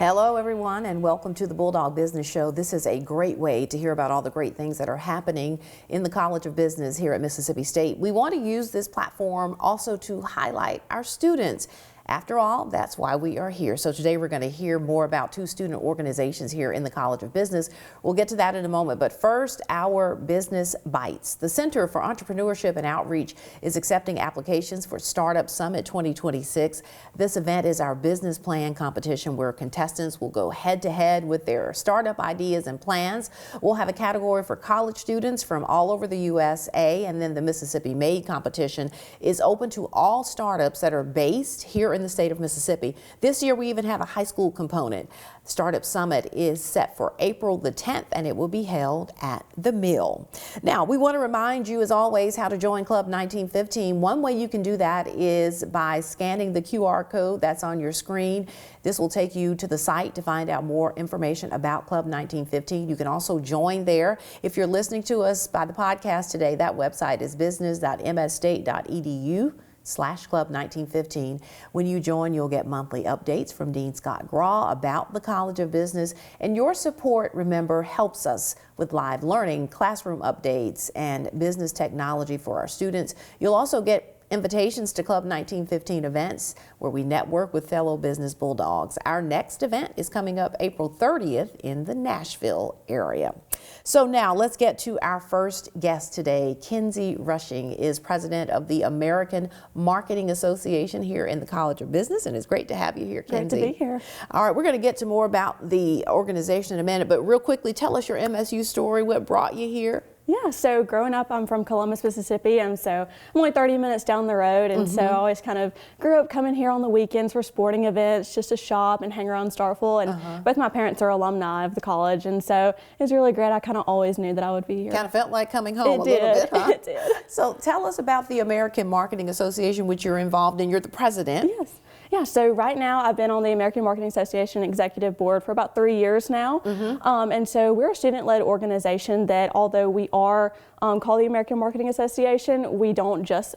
Hello everyone, and welcome to the Bulldog Business Show. This is a great way to hear about all the great things that are happening in the College of Business here at Mississippi State. We want to use this platform also to highlight our students. After all, that's why we are here. So today we're going to hear more about two student organizations here in the College of Business. We'll get to that in a moment, but first, our Business Bites. The Center for Entrepreneurship and Outreach is accepting applications for Startup Summit 2026. This event is our business plan competition where contestants will go head-to-head with their startup ideas and plans. We'll have a category for college students from all over the USA, and then the Mississippi Made competition is open to all startups that are based here in the state of Mississippi. This year we even have a high school component. Startup Summit is set for April the 10th and it will be held at the Mill. Now we want to remind you as always how to join Club 1915. One way you can do that is by scanning the QR code that's on your screen. This will take you to the site to find out more information about Club 1915. You can also join there. If you're listening to us by the podcast today, that website is business.msstate.edu/Club 1915. When you join, you'll get monthly updates from Dean Scott Graw about the College of Business, and your support, remember, helps us with live learning, classroom updates, and business technology for our students. You'll also get invitations to Club 1915 events where we network with fellow business bulldogs. Our next event is coming up April 30th in the Nashville area. So now let's get to our first guest today. Kenzie Rushing is president of the American Marketing Association here in the College of Business, and it's great to have you here, Kenzie. Great to be here. All right, we're going to get to more about the organization in a minute, but real quickly, tell us your MSU story. What brought you here? Yeah, so growing up, I'm from Columbus, Mississippi, and so I'm only 30 minutes down the road, and so I always kind of grew up coming here on the weekends for sporting events, just to shop and hang around Starful, and both my parents are alumni of the college, and so it was really great. I kind of always knew that I would be here. Kind of felt like coming home a little bit, huh? It did. So tell us about the American Marketing Association, which you're involved in. You're the president. Yes. Yeah, so right now I've been on the American Marketing Association Executive Board for about 3 years now. And so we're a student-led organization that, although we are called the American Marketing Association, we're not just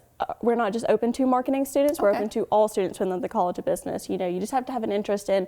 open to marketing students, we're open to all students within the College of Business. You know, you just have to have an interest in,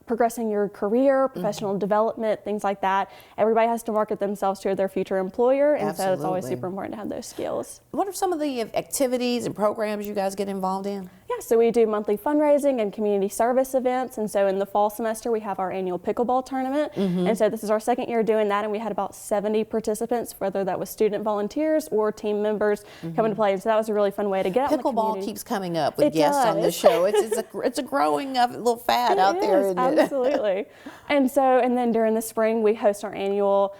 progressing your career, professional development, things like that. Everybody has to market themselves to their future employer, and so it's always super important to have those skills. What are some of the activities and programs you guys get involved in? Yeah, so we do monthly fundraising and community service events, and so in the fall semester we have our annual pickleball tournament, and so this is our second year doing that, and we had about 70 participants, whether that was student volunteers or team members coming to play, and so that was a really fun way to get out in the community. Pickleball keeps coming up with guests on the show. It's a growing little fad out there, isn't it? Absolutely. And then during the spring we host our annual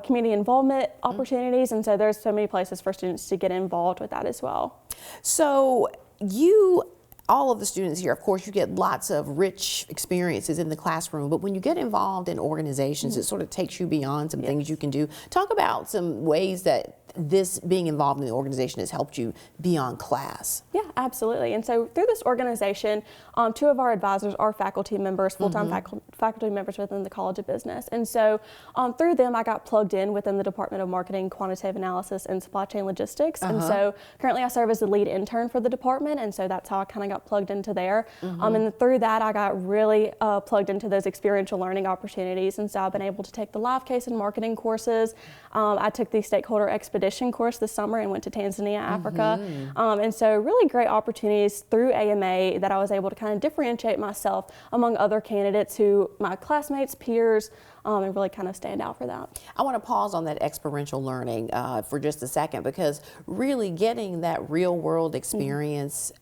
community involvement opportunities, and so there's so many places for students to get involved with that as well. So all of the students here, of course, you get lots of rich experiences in the classroom, but when you get involved in organizations, it sort of takes you beyond some things you can do. Talk about some ways that this being involved in the organization has helped you beyond class. Yeah, absolutely. And so through this organization, two of our advisors are faculty members, full-time faculty members within the College of Business. And so through them, I got plugged in within the Department of Marketing, Quantitative Analysis, and Supply Chain Logistics. And so currently I serve as the lead intern for the department, and so that's how I kind of got plugged into there. And through that, I got really plugged into those experiential learning opportunities. And so I've been able to take the live case and marketing courses. I took the stakeholder expedition course this summer and went to Tanzania, Africa. And so really great opportunities through AMA that I was able to kind of differentiate myself among other candidates who my classmates, peers, and really kind of stand out for that. I want to pause on that experiential learning for just a second, because really getting that real world experience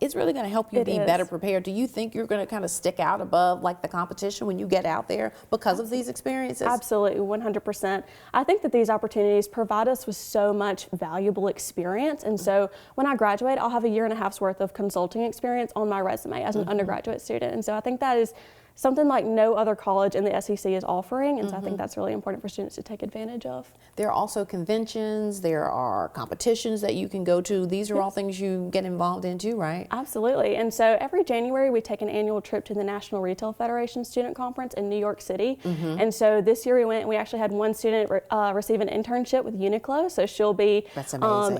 is really going to help you be better prepared. Do you think you're going to kind of stick out above like the competition when you get out there because of these experiences? Absolutely, 100%. I think that these opportunities provide us with so much valuable experience, and so when I graduate, I'll have a year and a half's worth of consulting experience on my resume as an undergraduate student, and so I think that is something like no other college in the SEC is offering, and so I think that's really important for students to take advantage of. There are also conventions, there are competitions that you can go to. These are all things you get involved in too, right? Absolutely. And so every January we take an annual trip to the National Retail Federation Student Conference in New York City. And so this year we went and we actually had one student receive an internship with Uniqlo. So she'll be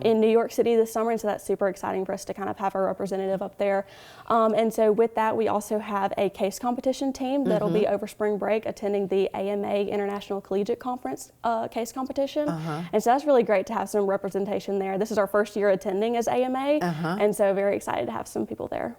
in New York City this summer, and so that's super exciting for us to kind of have a representative up there. And so with that, we also have a case competition team that'll be over spring break attending the AMA International Collegiate Conference case competition. And so that's really great to have some representation there. This is our first year attending as AMA, and so very excited to have some people there.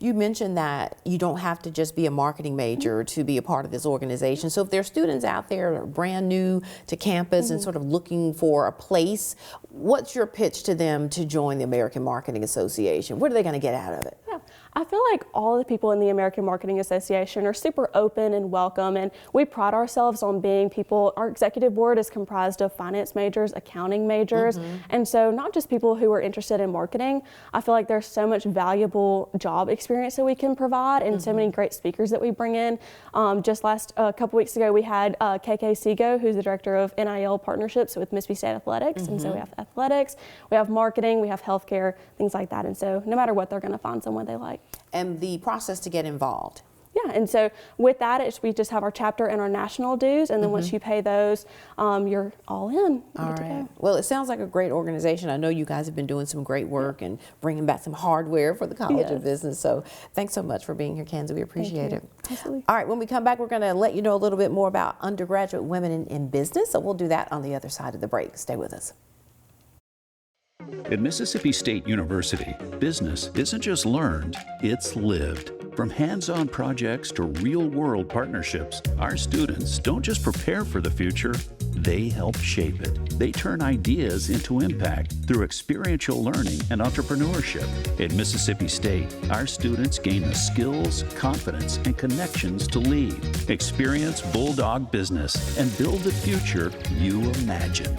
You mentioned that you don't have to just be a marketing major to be a part of this organization. So if there are students out there that are brand new to campus and sort of looking for a place, what's your pitch to them to join the American Marketing Association? What are they going to get out of it? Yeah. I feel like all the people in the American Marketing Association are super open and welcome, and we pride ourselves on being people. Our executive board is comprised of finance majors, accounting majors, and so not just people who are interested in marketing. I feel like there's so much valuable job experience that we can provide, and so many great speakers that we bring in. Just a couple weeks ago, we had KK Seago, who's the director of NIL partnerships with Mississippi State Athletics, and so we have athletics, we have marketing, we have healthcare, things like that, and so no matter what, they're going to find someone they like. And the process to get involved. Yeah, and so with that, we just have our chapter and our national dues, and then once you pay those, you're all in. All right. Well, it sounds like a great organization. I know you guys have been doing some great work and bringing back some hardware for the College of Business. So thanks so much for being here, Kenzie. We appreciate it. Absolutely. All right, when we come back, we're going to let you know a little bit more about undergraduate women in business. So we'll do that on the other side of the break. Stay with us. At Mississippi State University, business isn't just learned, it's lived. From hands-on projects to real-world partnerships, our students don't just prepare for the future, they help shape it. They turn ideas into impact through experiential learning and entrepreneurship. At Mississippi State, our students gain the skills, confidence, and connections to lead, experience Bulldog Business, and build the future you imagine.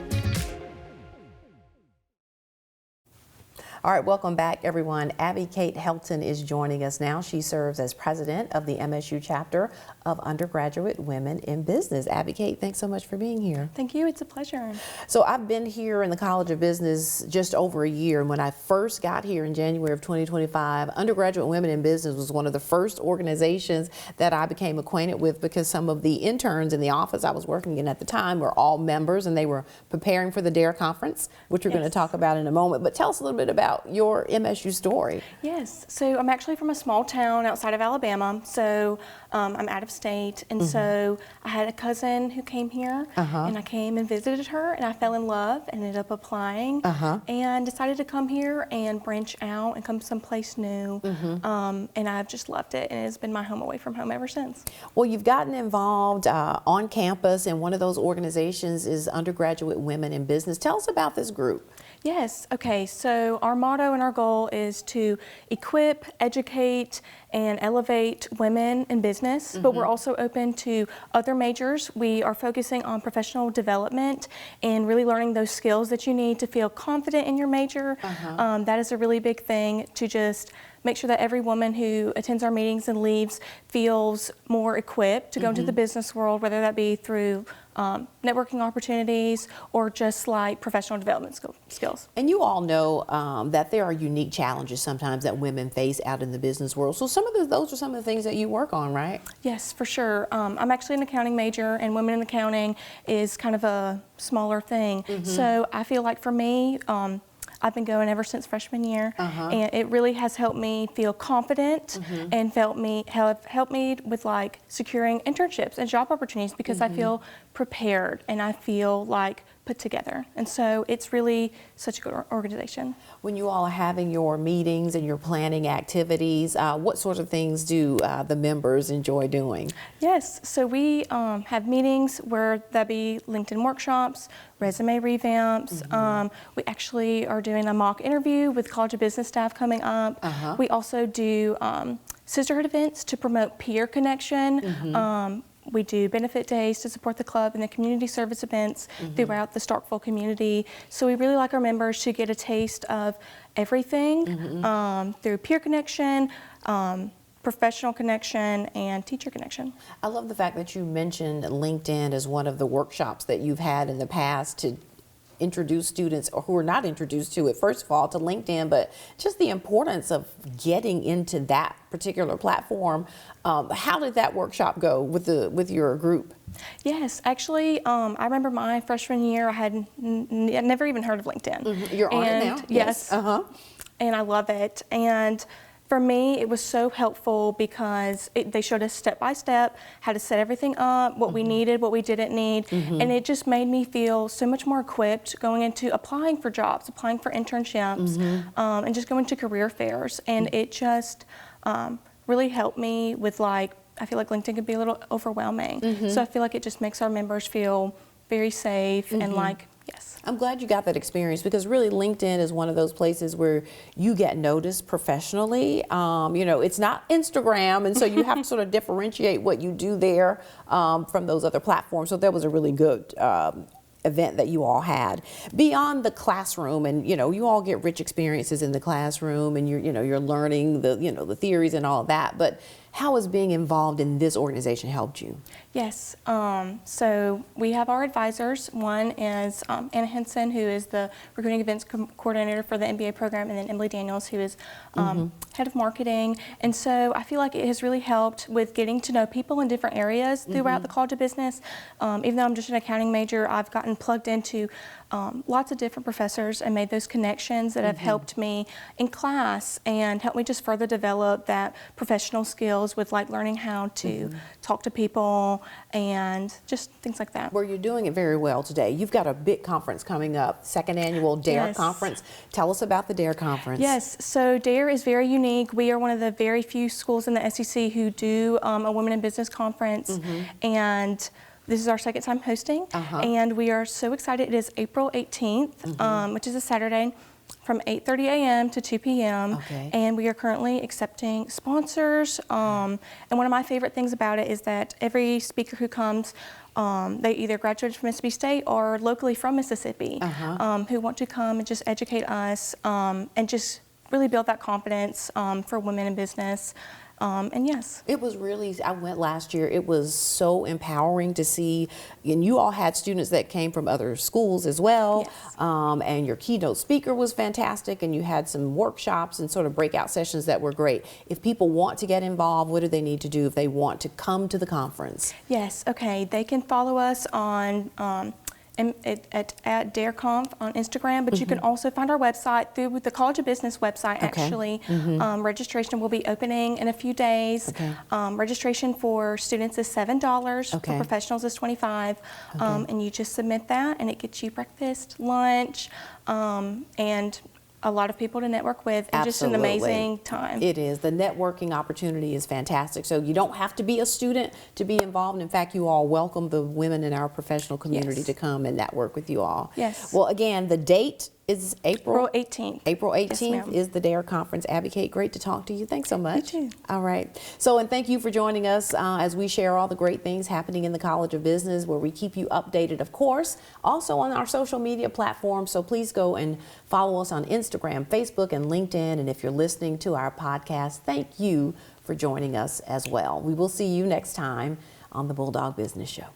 All right, welcome back, everyone. Abby Kate Helton is joining us now. She serves as president of the MSU chapter of Undergraduate Women in Business. Abby Kate, thanks so much for being here. Thank you. It's a pleasure. So I've been here in the College of Business just over a year, and when I first got here in January of 2025, Undergraduate Women in Business was one of the first organizations that I became acquainted with because some of the interns in the office I was working in at the time were all members, and they were preparing for the DARE conference, which we're going to talk about in a moment. But tell us a little bit about your MSU story. Yes, so I'm actually from a small town outside of Alabama, so I'm out of state, and so I had a cousin who came here, and I came and visited her, and I fell in love, and ended up applying, and decided to come here and branch out and come someplace new, and I've just loved it, and it's been my home away from home ever since. Well, you've gotten involved on campus, and one of those organizations is Undergraduate Women in Business. Tell us about this group. Yes, okay, so our motto and our goal is to equip, educate, and elevate women in business, but we're also open to other majors. We are focusing on professional development and really learning those skills that you need to feel confident in your major. That is a really big thing, to just make sure that every woman who attends our meetings and leaves feels more equipped to go into the business world, whether that be through networking opportunities or just like professional development skills. And you all know that there are unique challenges sometimes that women face out in the business world. So those are some of the things that you work on, right? Yes, for sure. I'm actually an accounting major, and women in accounting is kind of a smaller thing. So I feel like for me, I've been going ever since freshman year, and it really has helped me feel confident and helped me with like securing internships and job opportunities, because I feel prepared and I feel like put together. And so it's really such a good organization. When you all are having your meetings and you're planning activities, what sorts of things do the members enjoy doing? Yes, so we have meetings where that be LinkedIn workshops, resume revamps. We actually are doing a mock interview with College of Business staff coming up. We also do sisterhood events to promote peer connection. We do benefit days to support the club and the community service events throughout the Starkville community. So we really like our members to get a taste of everything through peer connection, professional connection and teacher connection. I love the fact that you mentioned LinkedIn as one of the workshops that you've had in the past to introduce students or who are not introduced to it, first of all, to LinkedIn, but just the importance of getting into that particular platform. How did that workshop go with your group? Yes, actually, I remember my freshman year, I had never even heard of LinkedIn. Mm-hmm. You're on it now? Yes. And I love it. And for me, it was so helpful because they showed us step by step how to set everything up, what we needed, what we didn't need, and it just made me feel so much more equipped going into applying for jobs, applying for internships, and just going to career fairs. And it just really helped me with, like, I feel like LinkedIn could be a little overwhelming. So I feel like it just makes our members feel very safe and like, yes. I'm glad you got that experience because really LinkedIn is one of those places where you get noticed professionally. You know, it's not Instagram, and so you have to sort of differentiate what you do there from those other platforms. So that was a really good event that you all had. Beyond the classroom, and you know, you all get rich experiences in the classroom, and you're learning the theories and all of that. But how has being involved in this organization helped you? Yes, so we have our advisors. One is Anna Henson, who is the recruiting events coordinator for the MBA program, and then Emily Daniels, who is head of marketing. And so I feel like it has really helped with getting to know people in different areas throughout the College of Business. Even though I'm just an accounting major, I've gotten plugged into lots of different professors and made those connections that have helped me in class and helped me just further develop that professional skills with, like, learning how to talk to people and just things like that. Well, you're doing it very well today. You've got a big conference coming up, second annual DARE conference. Tell us about the DARE conference. Yes, so DARE is very unique. We are one of the very few schools in the SEC who do a Women in Business conference, and this is our second time hosting, and we are so excited. It is April 18th, which is a Saturday, from 8:30 a.m. to 2 p.m. And we are currently accepting sponsors. And one of my favorite things about it is that every speaker who comes, they either graduated from Mississippi State or locally from Mississippi, who want to come and just educate us and just really build that confidence for women in business. And yes. It was really, I went last year, it was so empowering to see, and you all had students that came from other schools as well, and your keynote speaker was fantastic, and you had some workshops and sort of breakout sessions that were great. If people want to get involved, what do they need to do if they want to come to the conference? Yes, okay, they can follow us on at DareConf on Instagram, but you can also find our website through the College of Business website, actually. Registration will be opening in a few days. Registration for students is $7, for professionals is $25, and you just submit that, and it gets you breakfast, lunch, and a lot of people to network with, and just an amazing time. It is. The networking opportunity is fantastic. So you don't have to be a student to be involved. In fact, you all welcome the women in our professional community to come and network with you all. Yes. Well, again, the date is April 18th. April 18th Yes, is the DARE conference. Abby Kate, great to talk to you. Thanks so much. You too. All right. So, and thank you for joining us as we share all the great things happening in the College of Business, where we keep you updated, of course, also on our social media platforms. So please go and follow us on Instagram, Facebook, and LinkedIn. And if you're listening to our podcast, thank you for joining us as well. We will see you next time on the Bulldog Business Show.